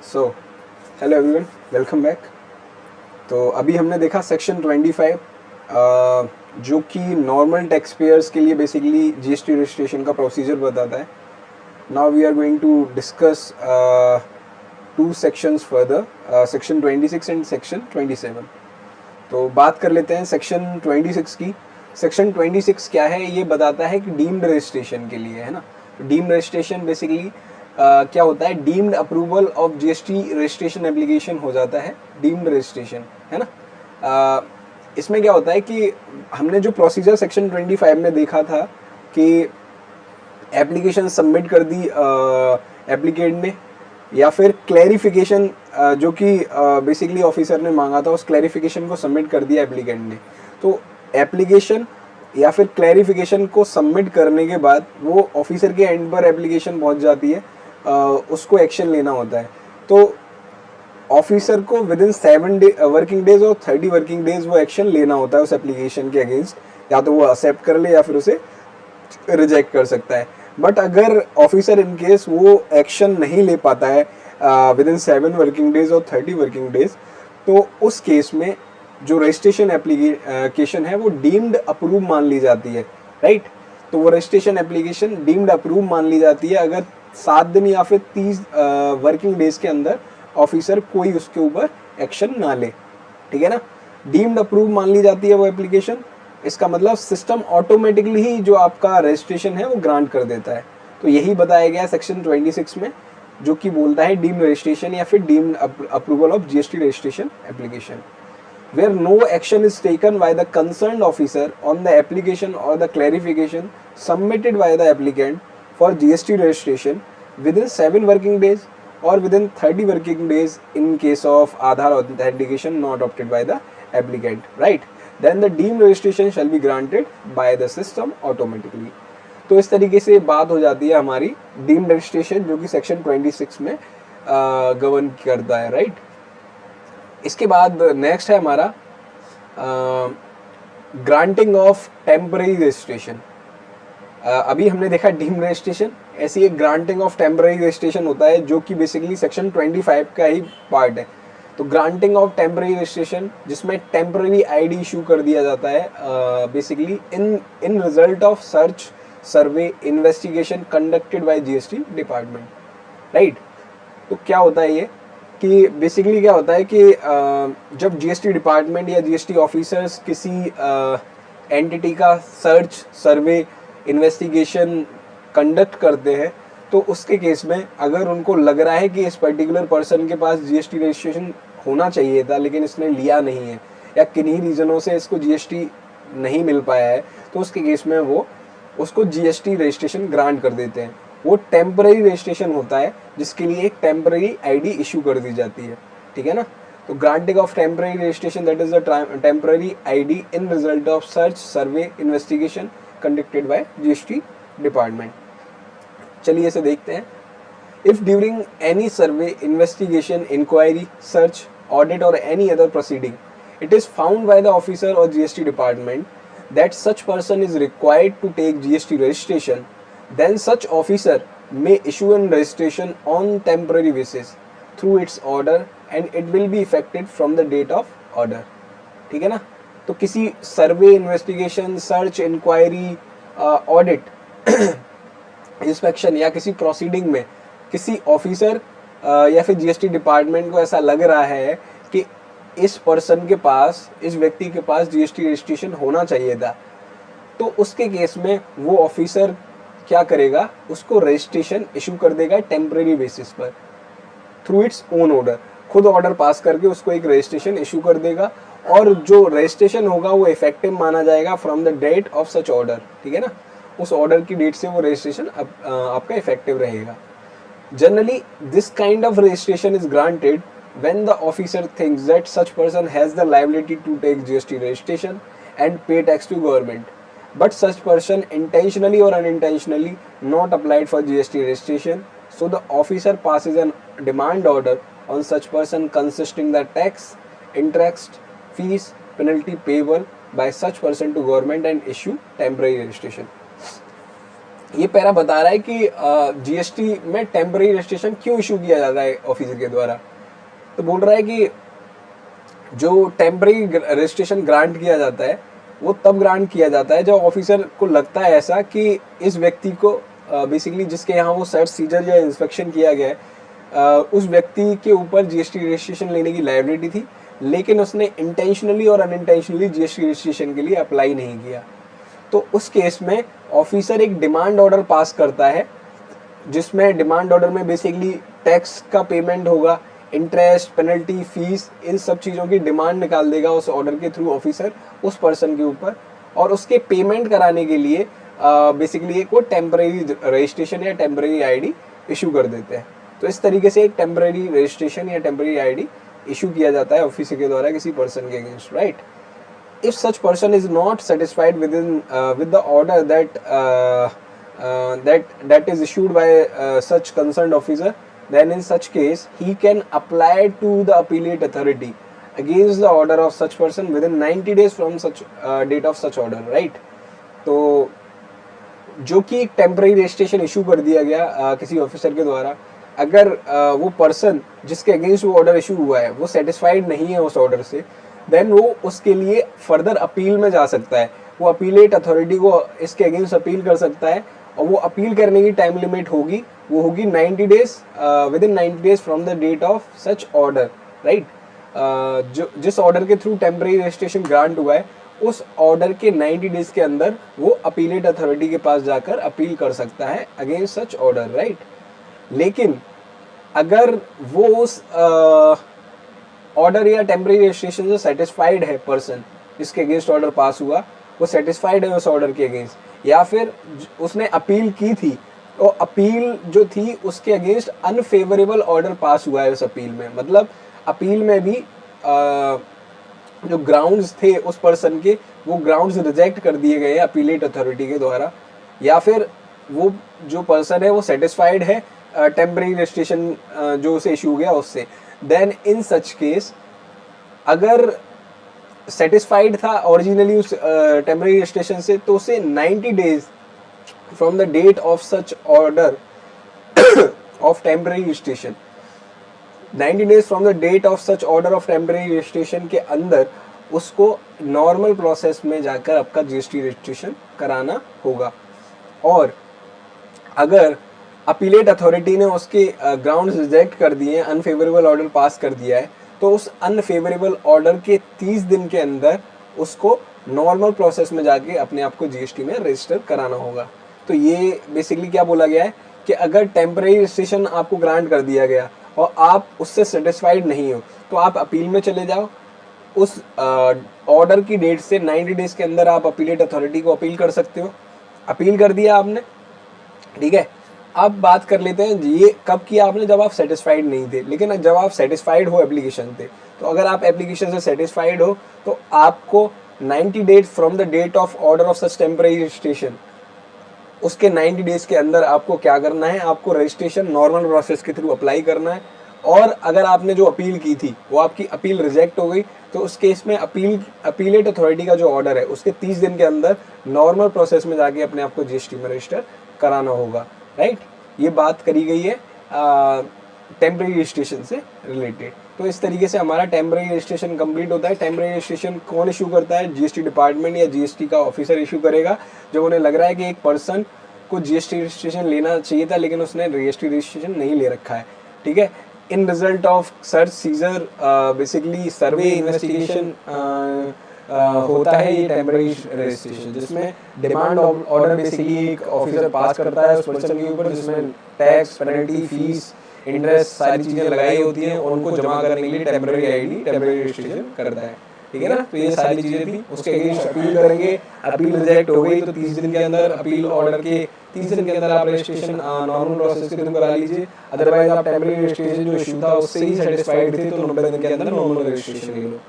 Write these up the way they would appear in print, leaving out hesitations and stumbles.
So hello everyone, welcome back. तो अभी हमने देखा सेक्शन 25 जो कि नॉर्मल टैक्स पेयर्स के लिए बेसिकली जीएसटी रजिस्ट्रेशन का प्रोसीजर बताता है। Now we are going to discuss two sections further, section 26 and section 27। तो बात कर लेते हैं सेक्शन 26 की। सेक्शन 26 क्या है, ये बताता है कि डीम्ड रजिस्ट्रेशन के लिए, है ना। डीम्ड रजिस्ट्रेशन बेसिकली क्या होता है, deemed approval of GST registration application हो जाता है डीम्ड रजिस्ट्रेशन, है ना। इसमें क्या होता है कि हमने जो प्रोसीजर सेक्शन 25 में देखा था कि एप्लीकेशन सबमिट कर दी एप्लीकेंट ने, या फिर क्लैरिफिकेशन जो कि बेसिकली ऑफिसर ने मांगा था, उस क्लैरिफिकेशन को सबमिट कर दिया एप्लीकेंट ने। तो एप्लीकेशन या फिर क्लैरिफिकेशन को सबमिट करने के बाद वो ऑफिसर के एंड पर एप्लीकेशन पहुंच जाती है, उसको एक्शन लेना होता है। तो ऑफिसर को विद इन 7 वर्किंग डेज और 30 वर्किंग डेज वो एक्शन लेना होता है उस एप्लीकेशन के अगेंस्ट। या तो वो एक्सेप्ट कर ले या फिर उसे रिजेक्ट कर सकता है। बट अगर ऑफिसर इन केस वो एक्शन नहीं ले पाता है विद इन 7 वर्किंग डेज और 30 वर्किंग डेज, तो उस केस में जो रजिस्ट्रेशन एप्लीकेशन है वो डीम्ड अप्रूव मान ली जाती है, राइट। तो वो रजिस्ट्रेशन एप्लीकेशन डीम्ड अप्रूव मान ली जाती है अगर 7 दिन या फिर 30 वर्किंग डेज के अंदर ऑफिसर कोई उसके ऊपर एक्शन ना ले, ठीक है ना। डीम्ड अप्रूव मान ली जाती है वो एप्लीकेशन। इसका मतलब सिस्टम ऑटोमेटिकली ही जो आपका रजिस्ट्रेशन है वो ग्रांट कर देता है। तो यही बताया गया सेक्शन 26 में, जो कि बोलता है डीम्ड रजिस्ट्रेशन या फिर deemed approval of GST registration application, where no action is taken by the concerned officer on the application or the clarification submitted by the applicant for GST registration within 7 working days or within 30 working days in case of Aadhaar authentication not opted by the applicant, right? Then the deemed registration shall be granted by the system automatically. तो इस तरीके से बात हो जाती है हमारी deemed registration, जो कि सेक्शन 26 में गवर्न करता है, राइट। इसके बाद नेक्स्ट है हमारा ग्रांटिंग ऑफ टेम्पररी रजिस्ट्रेशन। अभी हमने देखा डीम्ड रजिस्ट्रेशन, ऐसी एक ग्रांटिंग ऑफ टेम्पररी रजिस्ट्रेशन होता है जो कि बेसिकली सेक्शन 25 का ही पार्ट है। तो ग्रांटिंग ऑफ टेम्पररी रजिस्ट्रेशन, जिसमें टेम्पररी आईडी इशू कर दिया जाता है basically in result of search survey investigation conducted by GST department, right. तो क्या होता है ये कि बेसिकली क्या होता है कि जब जीएसटी डिपार्टमेंट या जीएसटी ऑफिसर्स किसी एंटिटी का सर्च सर्वे इन्वेस्टिगेशन कंडक्ट करते हैं, तो उसके केस में अगर उनको लग रहा है कि इस पर्टिकुलर पर्सन के पास जीएसटी रजिस्ट्रेशन होना चाहिए था लेकिन इसने लिया नहीं है, या किन्हीं रीजनों से इसको जीएसटी नहीं मिल पाया है, तो उसके केस में वो उसको जीएसटी रजिस्ट्रेशन ग्रांट कर देते हैं। वो टेम्पररी रजिस्ट्रेशन होता है जिसके लिए एक टेम्पररी आईडी इशू कर दी जाती है, ठीक है ना। तो granting of temporary registration, that is the temporary ID in result of search survey investigation conducted by GST department. चलिए इसे देखते हैं। If during any survey investigation inquiry search audit और any other proceeding it is found by the officer or GST department that such person is required to take GST registration, then such officer may issue a registration on temporary basis through its order and it will be effective from the date of order, ठीक है ना। तो किसी survey investigation search inquiry audit inspection या किसी proceeding में किसी officer या फिर जीएसटी डिपार्टमेंट को ऐसा लग रहा है कि इस पर्सन के पास, इस व्यक्ति के पास जीएसटी रजिस्ट्रेशन होना चाहिए था, तो उसके केस में वो ऑफिसर क्या करेगा, उसको रजिस्ट्रेशन इशू कर देगा टेम्पररी बेसिस पर थ्रू इट्स ओन ऑर्डर। खुद ऑर्डर पास करके उसको एक रजिस्ट्रेशन इशू कर देगा, और जो रजिस्ट्रेशन होगा वो इफेक्टिव माना जाएगा from the date of such order, ठीक है ना। उस ऑर्डर की डेट से वो रजिस्ट्रेशन आपका इफेक्टिव रहेगा। Generally this kind of registration is granted when the officer thinks that such person has the liability to take GST registration and pay tax to government, but such person intentionally or unintentionally not applied for GST registration, so the officer passes a demand order on such person consisting the tax, interest, fees, penalty payable by such person to government and issue temporary registration. ये para बता रहा है कि GST में temporary registration क्यों issue किया जाता है ऑफिसर के द्वारा। तो बोल रहा है कि जो टेम्पररी रजिस्ट्रेशन ग्रांट किया जाता है वो तब ग्रांट किया जाता है जब ऑफिसर को लगता है ऐसा कि इस व्यक्ति को बेसिकली जिसके यहाँ वो सर्च सीजर या इंस्पेक्शन किया गया है उस व्यक्ति के ऊपर जीएसटी रजिस्ट्रेशन लेने की लायबिलिटी थी, लेकिन उसने इंटेंशनली और अनइंटेंशनली जीएसटी रजिस्ट्रेशन के लिए अप्लाई नहीं किया। तो उस केस में ऑफिसर एक डिमांड ऑर्डर पास करता है, जिसमें डिमांड ऑर्डर में बेसिकली टैक्स का पेमेंट होगा, इंटरेस्ट, पेनल्टी, फीस, इन सब चीज़ों की डिमांड निकाल देगा उस ऑर्डर के थ्रू ऑफिसर उस पर्सन के ऊपर, और उसके पेमेंट कराने के लिए बेसिकली एक वो टेम्परेरी रजिस्ट्रेशन या टेम्परेरी आईडी इशू कर देते हैं। तो इस तरीके से एक टेम्परेरी रजिस्ट्रेशन या टेम्परेरी आईडी इशू किया जाता है ऑफिसर के द्वारा किसी पर्सन के against, right. If such person is not satisfied with the order that is issued by such concerned officer, then in such case he can apply to the appellate authority against the order of such person within 90 days from such date of such order, right। तो जो कि एक temporary registration issue कर दिया गया किसी officer के द्वारा, अगर वो पर्सन जिसके अगेंस्ट वो ऑर्डर इशू हुआ है वो सेटिस्फाइड नहीं है उस ऑर्डर से, देन वो उसके लिए फर्दर अपील में जा सकता है। वो अपीलेट अथॉरिटी को इसके अगेंस्ट अपील कर सकता है, और वो अपील करने की टाइम लिमिट होगी, वो होगी 90 days, within 90 days from the date of such order, right. जो जिस ऑर्डर के थ्रू टेम्पररी रजिस्ट्रेशन ग्रांट हुआ है उस ऑर्डर के 90 डेज के अंदर वो अपीलेट अथॉरिटी के पास जाकर अपील कर सकता है अगेंस्ट सच ऑर्डर, राइट। लेकिन अगर वो उस ऑर्डर या टेम्पररी रजिस्ट्रेशन से सेटिस्फाइड है पर्सन जिसके अगेंस्ट ऑर्डर पास हुआ, वो सेटिस्फाइड है उस ऑर्डर के अगेंस्ट, या फिर उसने अपील की थी तो अपील जो थी उसके अगेंस्ट अनफेवरेबल ऑर्डर पास हुआ है उस अपील में, मतलब अपील में भी जो ग्राउंड्स थे उस पर्सन के वो ग्राउंड्स रिजेक्ट कर दिए गए अपीलेट अथॉरिटी के द्वारा, या फिर वो जो पर्सन है वो सेटिस्फाइड है टेम्पररी रजिस्ट्रेशन जो उसे इशू गया उससे, देन इन सच केस अगर सेटिस्फाइड था ओरिजिनली उस टेम्पररी रजिस्ट्रेशन से, तो उसे 90 days from the date of such order of temporary registration, 90 days from the date of such order of temporary registration के अंदर उसको नॉर्मल प्रोसेस में जाकर आपका जीएसटी रजिस्ट्रेशन कराना होगा। और अगर अपीलेट अथॉरिटी ने उसके ग्राउंड्स रिजेक्ट कर दिए हैं, अनफेवरेबल ऑर्डर पास कर दिया है, तो उस अनफेवरेबल ऑर्डर के 30 दिन के अंदर उसको नॉर्मल प्रोसेस में जाके अपने आप को जीएसटी में रजिस्टर कराना होगा। तो ये बेसिकली क्या बोला गया है कि अगर टेम्पररी रजिस्ट्रेशन आपको ग्रांट कर दिया गया और आप उससे सेटिस्फाइड नहीं हो, तो आप अपील में चले जाओ, उस ऑर्डर की डेट से 90 डेज के अंदर आप अपीलेट अथॉरिटी को अपील कर सकते हो। अपील कर दिया आपने, ठीक है। अब बात कर लेते हैं ये कब किया आपने, जब आप सेटिस्फाइड नहीं थे। लेकिन जब आप सेटिस्फाइड हो एप्लीकेशन से, तो अगर आप एप्लीकेशन से सेटिस्फाइड हो तो आपको 90 days from the date of order of such temporary registration, उसके 90 डेज के अंदर आपको क्या करना है, आपको रजिस्ट्रेशन नॉर्मल प्रोसेस के थ्रू अप्लाई करना है। और अगर आपने जो अपील की थी वो आपकी अपील रिजेक्ट हो गई, तो उस केस में अपीलेट अथॉरिटी का जो ऑर्डर है उसके 30 दिन के अंदर नॉर्मल प्रोसेस में जाके अपने आप को जीएसटी में रजिस्टर कराना होगा, राइट। ये बात करी गई है टेम्पररी रजिस्ट्रेशन से रिलेटेड। तो इस तरीके से हमारा टेम्पररी रजिस्ट्रेशन कंप्लीट होता है। टेम्पररी रजिस्ट्रेशन कौन इशू करता है? जीएसटी डिपार्टमेंट या जीएसटी का ऑफिसर इशू करेगा, जब उन्हें लग रहा है कि एक पर्सन को जीएसटी रजिस्ट्रेशन लेना चाहिए था लेकिन उसने जीएसटी रजिस्ट्रेशन नहीं ले रखा है, ठीक है। इन result of search seizure basically survey investigation होता है ये टेम्पररी रजिस्ट्रेशन, जिसमें डिमांड ऑर्डर बेसिकली एक ऑफिसर पास करता है उस पर्सन के ऊपर, जिसमें टैक्स, पेनल्टी, फीस, इंटरेस्ट सारी चीज़ें लगाई होती हैं और उनको जमा करने के लिए टेम्पररी आईडी, टेम्पररी रजिस्ट्रेशन करता है, ठीक है ना। तो ये सारी चीज़ें थी। उसके अगेंस्ट अपील करेंगे, अपील रिजेक्ट हो गई तो 30 दिन के अंदर, अपील ऑर्डर के 30 दिन के अंदर आप रजिस्ट्रेशन नॉर्मल प्रोसेस के थ्रू करा लीजिए। अदरवाइज आप टेम्पररी रजिस्ट्रेशन जो इशू था उससे ही सेटिस्फाइड थे तो 90 दिन के अंदर नॉर्मल रजिस्ट्रेशन ले लो।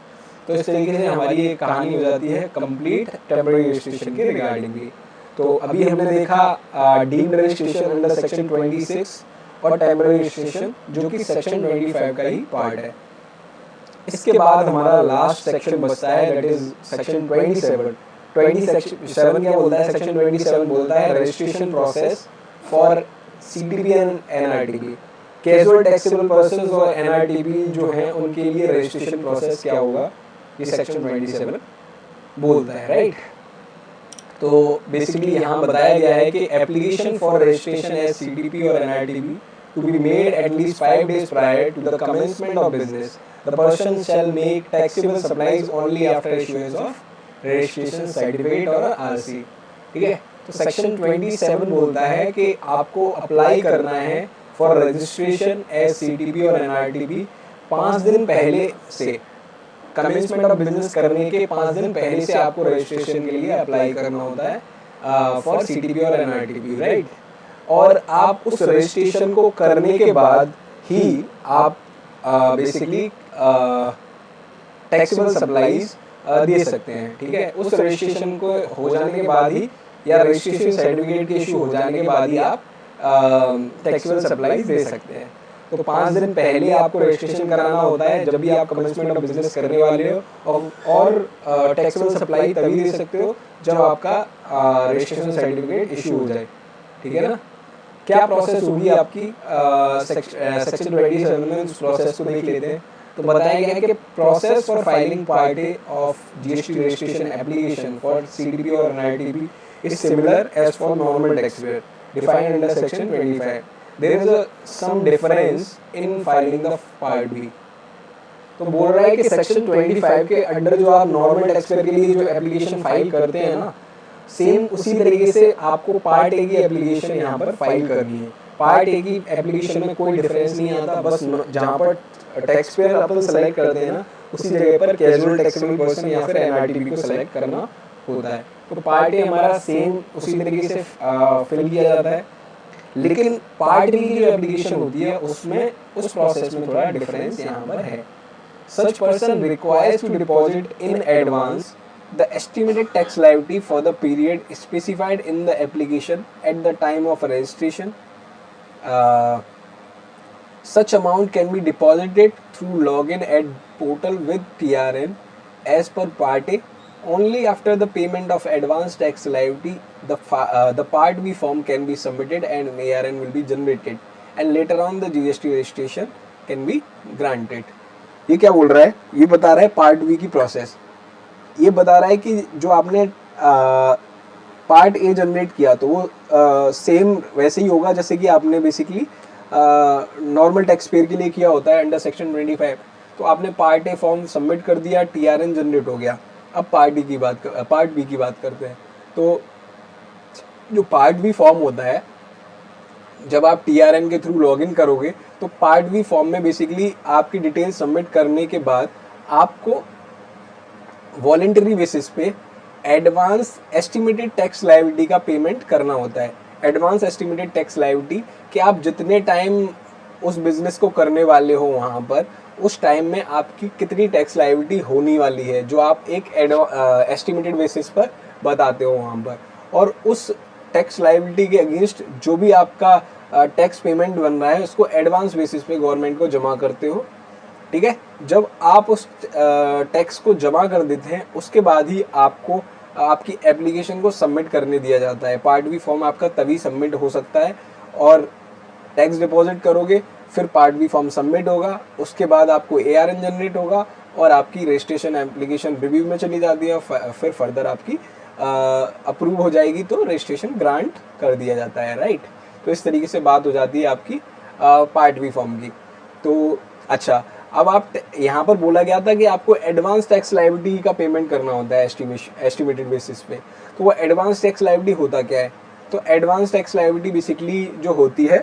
तो इस तरीके से हमारी एक कहानी हो जाती है कंप्लीट टेम्पररी रजिस्ट्रेशन के रिगार्डिंग भी। तो अभी हमने देखा डीम्ड रजिस्ट्रेशन अंडर सेक्शन 26 और टेम्पररी रजिस्ट्रेशन जो कि सेक्शन 25 का ही पार्ट है। इसके बाद हमारा लास्ट सेक्शन बचता है, दैट इज सेक्शन 27 27 क्या बोलता है, सेक्शन 27 बोलता है registration process for CTP and NRTP। Casual taxable persons और NRTP जो हैं उनके लिए रजिस्ट्रेशन प्रोसेस क्या होगा, ये सेक्शन 27 बोलता है, राइट। तो बेसिकली यहाँ बताया गया है कि application for registration as CTP और NRTP to be made at least 5 days prior to the commencement of business. The person shall make taxable supplies only after issuance of registration certificate or RC। ठीक है, तो section 27 बोलता है कि आपको apply करना है फॉर रजिस्ट्रेशन एज CTP और NRTP 5 दिन पहले से, कमेंसमेंट ऑफ बिजनेस करने के 5 दिन पहले से आपको रजिस्ट्रेशन के लिए अप्लाई करना होता है फॉर CTP और NRTP, राइट। और आप उस रजिस्ट्रेशन को करने के बाद ही आप बेसिकली टैक्सेबल सप्लाईज दे सकते हैं। ठीक है, उस रजिस्ट्रेशन को हो जाने के बाद ही या रजिस्ट्रेशन सर्टिफिकेट के इशू हो जाने के बाद ही आप टैक्सेबल सप्लाईज दे सकते हैं। तो 5 दिन पहले आपको रजिस्ट्रेशन कराना होता है जब भी आप कमेंसमेंट ऑफ बिजनेस करने वाले हो, और टैक्सेबल सप्लाई तभी दे सकते हो जब आपका रजिस्ट्रेशन सर्टिफिकेट इशू हो जाए। ठीक है ना। क्या प्रोसेस होगी आपकी सेक्शन 27 में, उस प्रोसेस को देख लेते हैं। तो बताया गया है कि process for filing party of GST registration application for CTP और NRTP is similar as for normal taxpayer defined under section 25। There is some difference in filing the part B. तो बोल रहा है कि सेक्शन 25 के अंडर जो आप normal taxpayer के लिए जो एप्लीकेशन फाइल करते हैं ना, सेम उसी तरीके से आपको पार्ट ए की एप्लीकेशन यहाँ पर फाइल करनी है। पार्ट ए की एप्लीकेशन में कोई डिफरेंस नहीं आता, बस जहाँ पर टैक्स पेयर अपन सेलेक्ट करते हैं ना, उसी जगह पर कैजुअल टैक्सेबल पर्सन या फिर NRTP को सेलेक्ट करना होता है। तो पार्ट ए हमारा सेम उसी तरीके से फिल किया जाता है, लेकिन पार्ट बी की जो एप्लीकेशन होती है उसमें उस प्रोसेस में थोड़ा डिफरेंस यहाँ पर है। Such person requires to deposit in advance the estimated tax liability for the period specified in the application at the time of registration. Such amount can be deposited through login at portal with TRN as per Part A. Only after the payment of advance tax liability, the Part B form can be submitted and an ARN will be generated, and later on the GST registration can be granted. ये क्या बोल रहा है? ये बता रहा है part B की प्रोसेस। ये बता रहा है कि जो आपने पार्ट ए जनरेट किया तो वो सेम वैसे ही होगा जैसे कि आपने बेसिकली नॉर्मल टैक्स पेयर के लिए किया होता है अंडर सेक्शन 25। तो आपने पार्ट ए फॉर्म सबमिट कर दिया, TRN जनरेट हो गया। अब पार्ट बी की बात करते हैं। तो जो पार्ट बी फॉर्म होता है, जब आप TRN के थ्रू लॉगिन करोगे तो पार्ट बी फॉर्म में बेसिकली आपकी डिटेल सबमिट करने के बाद आपको वॉलेंटरी बेसिस पे एडवांस एस्टिमेटेड टैक्स लायबिलिटी का पेमेंट करना होता है। एडवांस एस्टिमेटेड टैक्स लायबिलिटी कि आप जितने टाइम उस बिजनेस को करने वाले हो वहाँ पर, उस टाइम में आपकी कितनी टैक्स लायबिलिटी होने वाली है, जो आप एक एस्टिमेटेड बेसिस पर बताते हो वहाँ पर। और उस टैक्स लायबिलिटी के अगेंस्ट जो भी आपका टैक्स पेमेंट बन रहा है उसको एडवांस बेसिस पे गवर्नमेंट को जमा करते हो। ठीक है, जब आप उस टैक्स को जमा कर देते हैं उसके बाद ही आपको आपकी एप्लीकेशन को सबमिट करने दिया जाता है। पार्ट बी फॉर्म आपका तभी सबमिट हो सकता है, और टैक्स डिपॉजिट करोगे, फिर पार्ट बी फॉर्म सबमिट होगा, उसके बाद आपको ARN जनरेट होगा और आपकी रजिस्ट्रेशन एप्लीकेशन रिव्यू में चली जाती है, फिर फर्दर आपकी अप्रूव हो जाएगी तो रजिस्ट्रेशन ग्रांट कर दिया जाता है, राइट। तो इस तरीके से बात हो जाती है आपकी पार्ट बी फॉर्म की। तो अच्छा, अब आप यहाँ पर बोला गया था कि आपको एडवांस टैक्स लायबिलिटी का पेमेंट करना होता है एस्टिमेटेड बेसिस पे। तो वो एडवांस टैक्स लायबिलिटी होता क्या है? तो एडवांस टैक्स लायबिलिटी बेसिकली जो होती है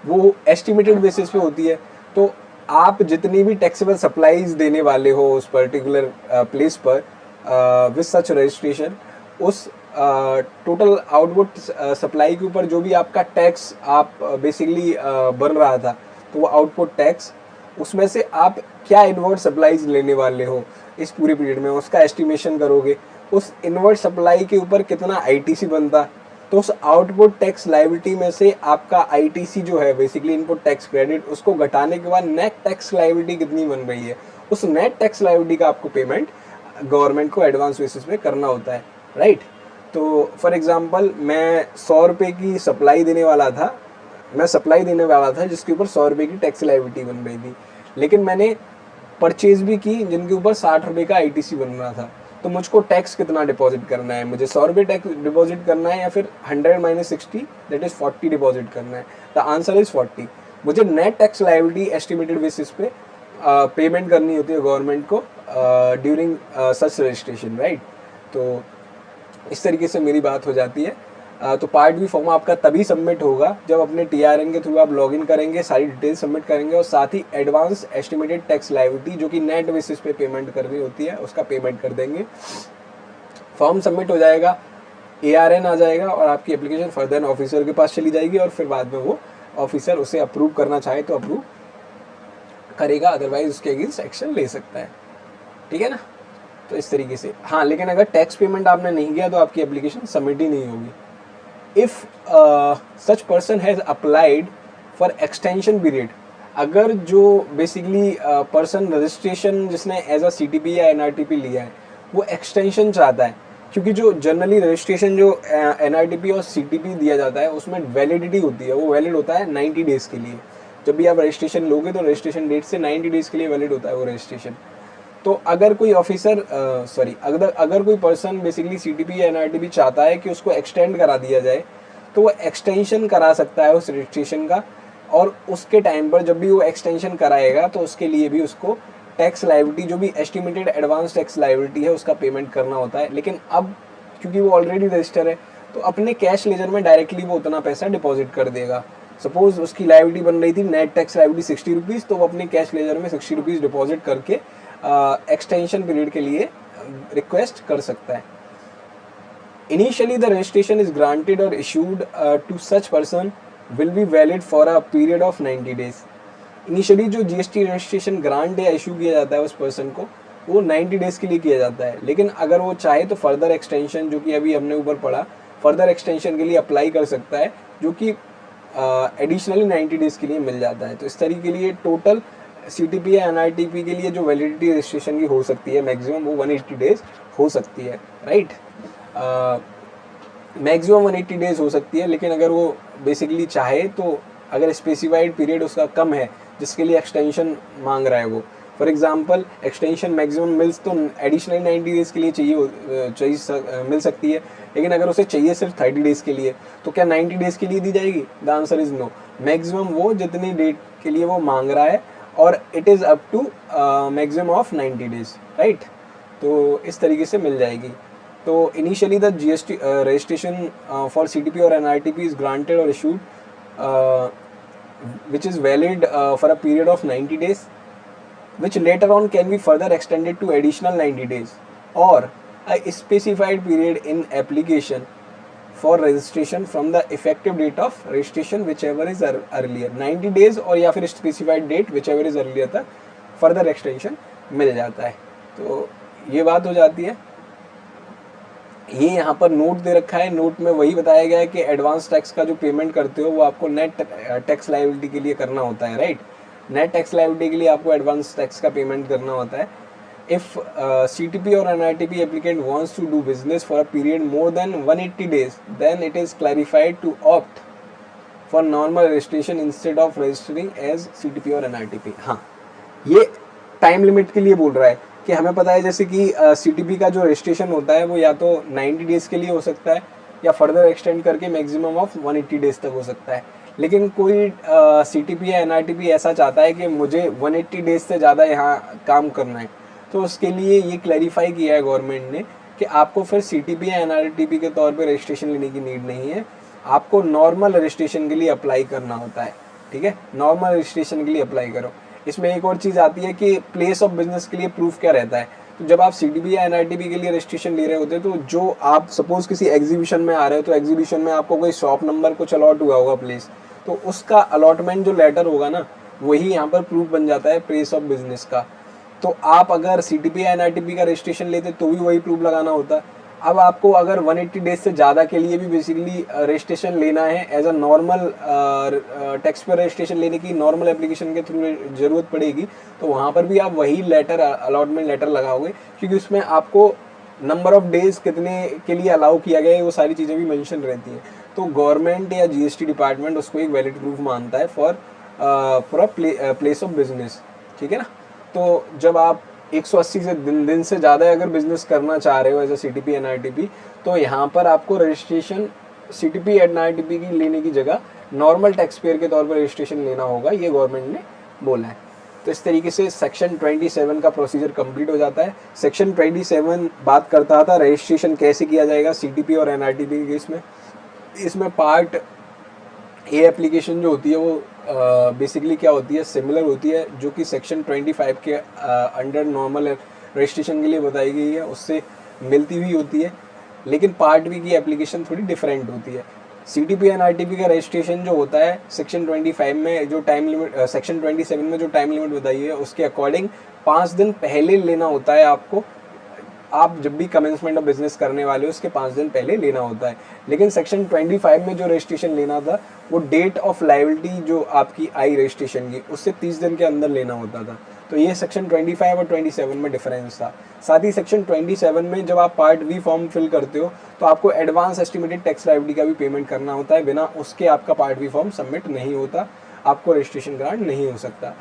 वो एस्टिमेटेड बेसिस पे होती है। तो आप जितनी भी टैक्सेबल सप्लाईज देने वाले हो उस पर्टिकुलर प्लेस पर विद सच रजिस्ट्रेशन, उस टोटल आउटपुट सप्लाई के ऊपर जो भी आपका टैक्स आप बेसिकली बन रहा था, तो वो आउटपुट टैक्स, उसमें से आप क्या इनवर्ट सप्लाईज लेने वाले हो इस पूरे पीरियड में, उसका एस्टिमेशन करोगे। उस इनवर्ट सप्लाई के ऊपर कितना ITC बनता, तो उस आउटपुट टैक्स लायबिलिटी में से आपका ITC जो है बेसिकली इनपुट टैक्स क्रेडिट, उसको घटाने के बाद नेट टैक्स लायबिलिटी कितनी बन रही है, उस नेट टैक्स लायबिलिटी का आपको पेमेंट गवर्नमेंट को एडवांस बेसिस पे करना होता है, राइट। तो फॉर एग्जांपल मैं 100 रुपये की सप्लाई देने वाला था, जिसके ऊपर 100 रुपये की टैक्स लायबिलिटी बन रही थी, लेकिन मैंने परचेज भी की जिनके ऊपर 60 रुपये का आईटीसी बन रहा था। तो मुझको टैक्स कितना डिपॉजिट करना है, मुझे 100 रुपये टैक्स डिपॉजिट करना है या फिर 100 माइनस 60 दैट इज 40 डिपॉजिट करना है? The answer is 40। मुझे net tax liability estimated basis पे पेमेंट करनी होती है गवर्नमेंट को ड्यूरिंग सच रजिस्ट्रेशन, राइट। तो इस तरीके से मेरी बात हो जाती है। तो पार्ट बी फॉर्म आपका तभी सबमिट होगा जब अपने टीआरएन के थ्रू आप लॉगिन करेंगे, सारी डिटेल सबमिट करेंगे और साथ ही एडवांस एस्टिमेटेड टैक्स लायबिलिटी जो कि नेट बेसिस पे पेमेंट करनी होती है उसका पेमेंट कर देंगे। फॉर्म सबमिट हो जाएगा, एआरएन आ जाएगा और आपकी एप्लीकेशन फर्दर ऑफिसर के पास चली जाएगी और फिर बाद में वो ऑफिसर उसे अप्रूव करना चाहे तो अप्रूव करेगा, अदरवाइज उसके अगेंस्ट एक्शन ले सकता है, ठीक है ना। तो इस तरीके से हाँ, लेकिन अगर टैक्स पेमेंट आपने नहीं किया तो आपकी एप्लीकेशन सबमिट ही नहीं होगी। If such person has applied for extension period, अगर जो बेसिकली पर्सन रजिस्ट्रेशन जिसने एज अ सीटीपी या एनआरटीपी लिया है वो एक्सटेंशन चाहता है, क्योंकि जो जनरली रजिस्ट्रेशन जो एनआरटीपी और सीटीपी दिया जाता है उसमें वैलिडिटी होती है, वो वैलिड होता है 90 डेज़ के लिए। जब भी आप रजिस्ट्रेशन लोगे तो रजिस्ट्रेशन डेट से 90 डेज़ के लिए वैलिड होता है वो रजिस्ट्रेशन। तो अगर कोई ऑफिसर अगर कोई पर्सन बेसिकली सीटीपी या एनआरटीपी चाहता है कि उसको एक्सटेंड करा दिया जाए तो वो एक्सटेंशन करा सकता है उस रजिस्ट्रेशन का, और उसके टाइम पर जब भी वो एक्सटेंशन कराएगा तो उसके लिए भी उसको टैक्स लायबिलिटी जो भी एस्टिमेटेड एडवांस टैक्स लायबिलिटी है उसका पेमेंट करना होता है। लेकिन अब क्योंकि वो ऑलरेडी रजिस्टर है तो अपने कैश लेजर में डायरेक्टली वो उतना पैसा डिपॉजिट कर देगा। सपोज उसकी लायबिलिटी बन रही थी नेट टैक्स लायबिलिटी 60 रुपीज़, तो वो अपने कैश लेजर में 60 रुपीज़ डिपॉजिट करके एक्सटेंशन पीरियड के लिए रिक्वेस्ट कर सकता है। Initially, the registration is granted or issued to such person will be valid for a period of 90 days. Initially जो जीएसटी रजिस्ट्रेशन ग्रांट या इशू किया जाता है उस पर्सन को वो 90 डेज़ के लिए किया जाता है, लेकिन अगर वो चाहे तो फर्दर एक्सटेंशन जो कि अभी हमने ऊपर पढ़ा फर्दर एक्सटेंशन के लिए अप्लाई कर सकता है, जो कि एडिशनली 90 डेज़ के लिए मिल जाता है। तो इस तरीके के लिए टोटल सीटीपी या एनआरटीपी के लिए जो वैलिडिटी रजिस्ट्रेशन की हो सकती है मैक्सिमम वो 180 डेज़ हो सकती है, राइट। मैक्सिमम 180 डेज़ हो सकती है, लेकिन अगर वो बेसिकली चाहे तो अगर स्पेसिफाइड पीरियड उसका कम है जिसके लिए एक्सटेंशन मांग रहा है वो, for example extension maximum mills तो एडिशनल 90 डेज़ के लिए मिल सकती है, लेकिन अगर उसे चाहिए सिर्फ 30 डेज़ के लिए तो क्या 90 डेज़ के लिए दी जाएगी? The answer is no. Maximum वो जितनी डेट के लिए वो मांग रहा है और it is up to maximum of 90 days, right. तो इस तरीके से मिल जाएगी। तो initially the GST registration for CTP और एनआरटीपी इज ग्रांटेड और issued which is valid for a period of 90 days, which later on can be further extended to additional 90 days or a specified period in application for registration from the effective date of registration whichever is earlier। 90 days और या फिर specified date whichever is earlier तक further extension मिल जाता है। तो ये बात हो जाती है। ये यहाँ पर नोट दे रखा है, नोट में वही बताया गया है कि एडवांस टैक्स का जो पेमेंट करते हो वो आपको नेट टैक्स लायबिलिटी के लिए करना होता है, राइट। नेट टैक्स लायबिलिटी के लिए आपको एडवांस टैक्स का पेमेंट करना होता है। इफ़ सीटीपी और NRTP applicant wants to do business for a period more than 180 days then it is clarified to opt for normal registration instead of registering as CTP और NRTP. हाँ, ये time limit के लिए बोल रहा है कि हमें पता है जैसे कि सीटीपी का जो रजिस्ट्रेशन होता है वो या तो 90 डेज़ के लिए हो सकता है या फर्दर एक्सटेंड करके मैक्सिमम ऑफ 180 डेज़ तक हो सकता है। लेकिन कोई सीटीपी या एनआरटीपी ऐसा चाहता है कि मुझे 180 डेज़ से ज़्यादा यहाँ काम करना है, तो उसके लिए ये क्लैरिफाई किया है गवर्नमेंट ने कि आपको फिर सीटीपी या एनआरटीपी के तौर पर रजिस्ट्रेशन लेने की नीड नहीं है, आपको नॉर्मल रजिस्ट्रेशन के लिए अप्लाई करना होता है, ठीक है। नॉर्मल रजिस्ट्रेशन के लिए अप्लाई करो। इसमें एक और चीज़ आती है कि प्लेस ऑफ बिजनेस के लिए प्रूफ क्या रहता है। तो जब आप सीटीपी या एनआरटीपी के लिए रजिस्ट्रेशन ले रहे होते हैं तो जो आप सपोज किसी एग्जीबिशन में आ रहे हो तो एग्जीबिशन में आपको कोई शॉप नंबर कुछ अलॉट हुआ होगा प्लेस, तो उसका अलॉटमेंट जो लेटर होगा ना वही यहाँ पर प्रूफ बन जाता है प्लेस ऑफ बिजनेस का। तो आप अगर सीटीपी या एनआरटीपी का रजिस्ट्रेशन लेते तो भी वही प्रूफ लगाना होता। अब आपको अगर 180 डेज से ज़्यादा के लिए भी बेसिकली रजिस्ट्रेशन लेना है as a normal tax payer registration लेने की नॉर्मल एप्लीकेशन के थ्रू ज़रूरत पड़ेगी, तो वहाँ पर भी आप वही लेटर अलॉटमेंट लेटर लगाओगे, क्योंकि उसमें आपको नंबर ऑफ डेज कितने के लिए अलाउ किया गया है वो सारी चीज़ें भी मेंशन रहती हैं। तो गवर्नमेंट या जीएसटी डिपार्टमेंट उसको एक वैलिड प्रूफ मानता है फॉर प्लेस ऑफ बिजनेस, ठीक है ना। तो जब आप 180 से दिन से ज़्यादा अगर बिजनेस करना चाह रहे हो एज अ सीटीपी एनआरटीपी, तो यहाँ पर आपको रजिस्ट्रेशन सीटीपी एनआरटीपी की लेने की जगह नॉर्मल टैक्स पेयर के तौर पर रजिस्ट्रेशन लेना होगा, ये गवर्नमेंट ने बोला है। तो इस तरीके से सेक्शन 27 का प्रोसीजर कंप्लीट हो जाता है। सेक्शन 27 बात करता था रजिस्ट्रेशन कैसे किया जाएगा सीटीपी और एनआरटीपी के केस में। इसमें पार्ट ए एप्लीकेशन जो होती है वो बेसिकली क्या होती है, सिमिलर होती है, जो कि सेक्शन 25 के अंडर नॉर्मल रजिस्ट्रेशन के लिए बताई गई है, उससे मिलती हुई होती है। लेकिन पार्ट बी की एप्लीकेशन थोड़ी डिफरेंट होती है। सीटीपी एंड आरटीपी का रजिस्ट्रेशन जो होता है सेक्शन 25 में जो टाइम लिमिट, सेक्शन 27 में जो टाइम लिमिट बताई है उसके अकॉर्डिंग 5 दिन पहले लेना होता है आपको। आप जब भी कमेंसमेंट ऑफ बिजनेस करने वाले हो उसके 5 दिन पहले लेना होता है। लेकिन सेक्शन 25 में जो रजिस्ट्रेशन लेना था वो डेट ऑफ लायबिलिटी जो आपकी आई रजिस्ट्रेशन की उससे 30 दिन के अंदर लेना होता था। तो ये सेक्शन 25 और 27 में डिफरेंस था। साथ ही सेक्शन 27 में जब आप पार्ट वी फॉर्म फिल करते हो तो आपको एडवांस एस्टिमेटेड टैक्स लायबिलिटी का भी पेमेंट करना होता है। बिना उसके आपका पार्ट वी फॉर्म सबमिट नहीं होता, आपको रजिस्ट्रेशन ग्रांट नहीं हो सकता।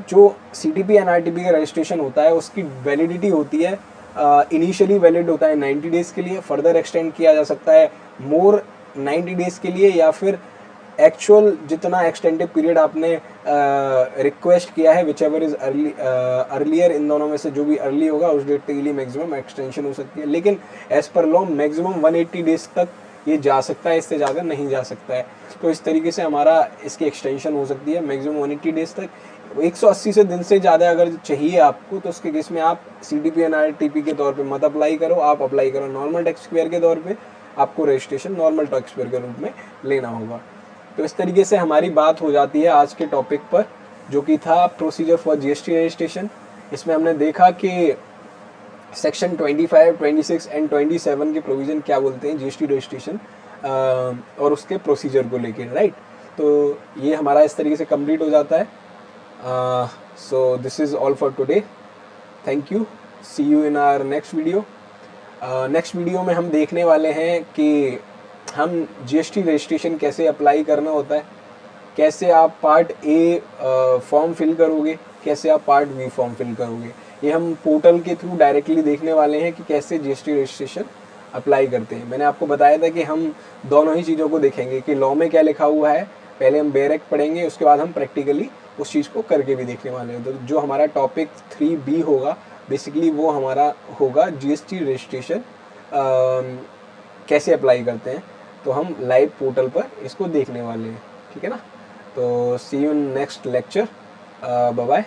जो सीटीपी एनआरटीपी का रजिस्ट्रेशन होता है उसकी वैलिडिटी होती है, इनिशियली वैलिड होता है 90 डेज़ के लिए, फर्दर एक्सटेंड किया जा सकता है मोर 90 डेज़ के लिए, या फिर एक्चुअल जितना एक्सटेंडेड पीरियड आपने रिक्वेस्ट किया है विच एवर इज़ अर्लियर, इन दोनों में से जो भी अर्ली होगा उस डेट के लिए मैक्सिमम एक्सटेंशन हो सकती है। लेकिन as per law maximum 180 days तक ये जा सकता है, इससे ज़्यादा नहीं जा सकता है। तो इस तरीके से हमारा इसकी एक्सटेंशन हो सकती है मैक्सिमम 180 डेज़ तक। 180 से दिन से ज़्यादा अगर चाहिए आपको तो उसके केस में आप सीटीपी एनआरटीपी के तौर पे मत अप्लाई करो, आप अप्लाई करो नॉर्मल टैक्स पेयर के तौर पे, आपको रजिस्ट्रेशन नॉर्मल टैक्स पेयर के रूप में लेना होगा। तो इस तरीके से हमारी बात हो जाती है आज के टॉपिक पर, जो कि था प्रोसीजर फॉर जीएसटी रजिस्ट्रेशन। इसमें हमने देखा कि सेक्शन 25, 26 एंड 27 के प्रोविज़न क्या बोलते हैं जीएसटी रजिस्ट्रेशन और उसके प्रोसीजर को लेकर, राइट। तो ये हमारा इस तरीके से कंप्लीट हो जाता है। So this is all for today. Thank you. See you in our next video. Next video में हम देखने वाले हैं कि हम जीएसटी रजिस्ट्रेशन कैसे अप्लाई करना होता है, कैसे आप पार्ट ए फॉर्म फिल करोगे, कैसे आप पार्ट बी फॉर्म फिल करोगे। ये हम पोर्टल के थ्रू डायरेक्टली देखने वाले हैं कि कैसे जीएसटी रजिस्ट्रेशन अप्लाई करते हैं। मैंने आपको बताया था कि हम दोनों ही चीज़ों को देखेंगे कि लॉ में क्या लिखा हुआ है, पहले हम बेयर एक्ट पढ़ेंगे, उसके बाद हम प्रैक्टिकली उस चीज़ को करके भी देखने वाले हैं। तो जो हमारा टॉपिक 3B होगा बेसिकली वो हमारा होगा जीएसटी रजिस्ट्रेशन कैसे अप्लाई करते हैं। तो हम लाइव पोर्टल पर इसको देखने वाले हैं, ठीक है ना। तो see you in next lecture, bye bye.